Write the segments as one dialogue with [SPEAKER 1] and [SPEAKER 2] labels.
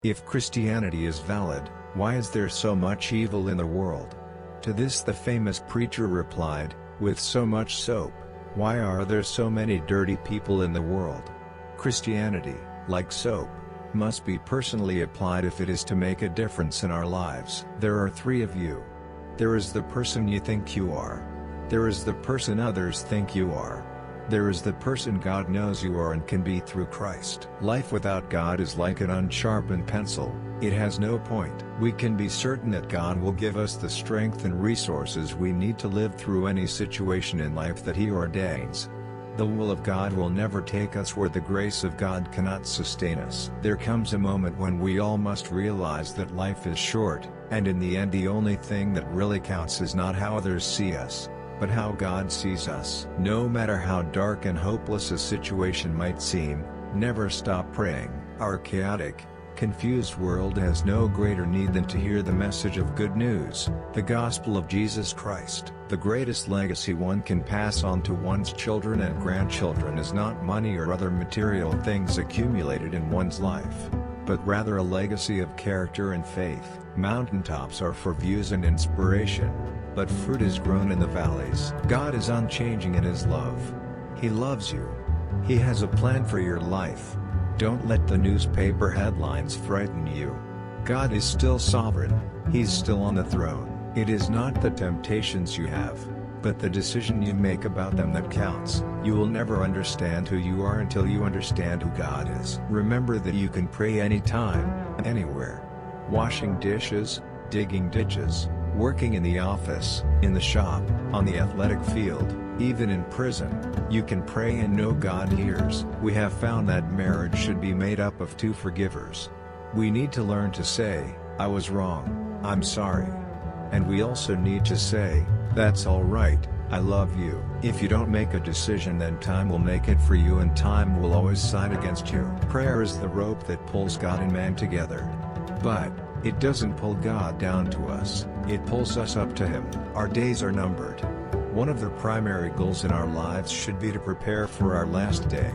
[SPEAKER 1] If Christianity is valid, why is there so much evil in the world? To this the famous preacher replied, with so much soap, why are there so many dirty people in the world? Christianity, like soap, must be personally applied if it is to make a difference in our lives. There are three of you. There is the person you think you are. There is the person others think you are. There is the person God knows you are and can be through Christ. Life without God is like an unsharpened pencil, it has no point. We can be certain that God will give us the strength and resources we need to live through any situation in life that He ordains. The will of God will never take us where the grace of God cannot sustain us. There comes a moment when we all must realize that life is short, and in the end the only thing that really counts is not how others see us, but how God sees us. No matter how dark and hopeless a situation might seem, never stop praying. Our chaotic, confused world has no greater need than to hear the message of good news, the gospel of Jesus Christ. The greatest legacy one can pass on to one's children and grandchildren is not money or other material things accumulated in one's life, but rather a legacy of character and faith. Mountaintops are for views and inspiration, but fruit is grown in the valleys. God is unchanging in His love. He loves you. He has a plan for your life. Don't let the newspaper headlines frighten you. God is still sovereign. He's still on the throne. It is not the temptations you have, but the decision you make about them that counts. You will never understand who you are until you understand who God is. Remember that you can pray anytime, anywhere. Washing dishes, digging ditches, working in the office, in the shop, on the athletic field, even in prison, you can pray and know God hears. We have found that marriage should be made up of two forgivers. We need to learn to say, I was wrong, I'm sorry. And we also need to say, that's all right, I love you. If you don't make a decision, then time will make it for you, and time will always side against you. Prayer is the rope that pulls God and man together. But it doesn't pull God down to us, it pulls us up to Him. Our days are numbered. One of the primary goals in our lives should be to prepare for our last day.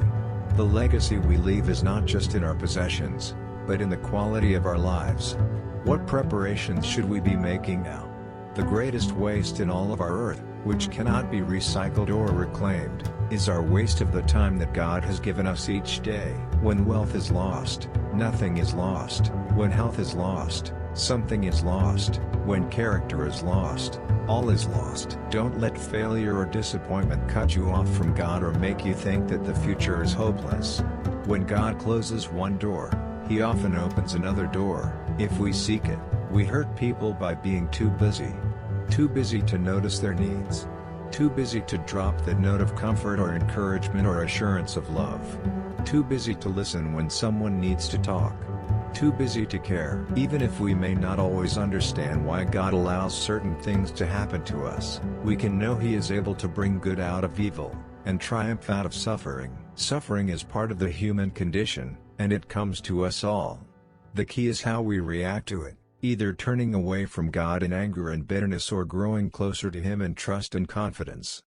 [SPEAKER 1] The legacy we leave is not just in our possessions, but in the quality of our lives. What preparations should we be making now? The greatest waste in all of our earth, which cannot be recycled or reclaimed, is our waste of the time that God has given us each day. When wealth is lost, nothing is lost. When health is lost, something is lost. When character is lost, all is lost. Don't let failure or disappointment cut you off from God or make you think that the future is hopeless. When God closes one door, He often opens another door. If we seek it, we hurt people by being too busy. Too busy to notice their needs. Too busy to drop that note of comfort or encouragement or assurance of love. Too busy to listen when someone needs to talk. Too busy to care. Even if we may not always understand why God allows certain things to happen to us, we can know He is able to bring good out of evil, and triumph out of suffering. Suffering is part of the human condition, and it comes to us all. The key is how we react to it, either turning away from God in anger and bitterness or growing closer to Him in trust and confidence.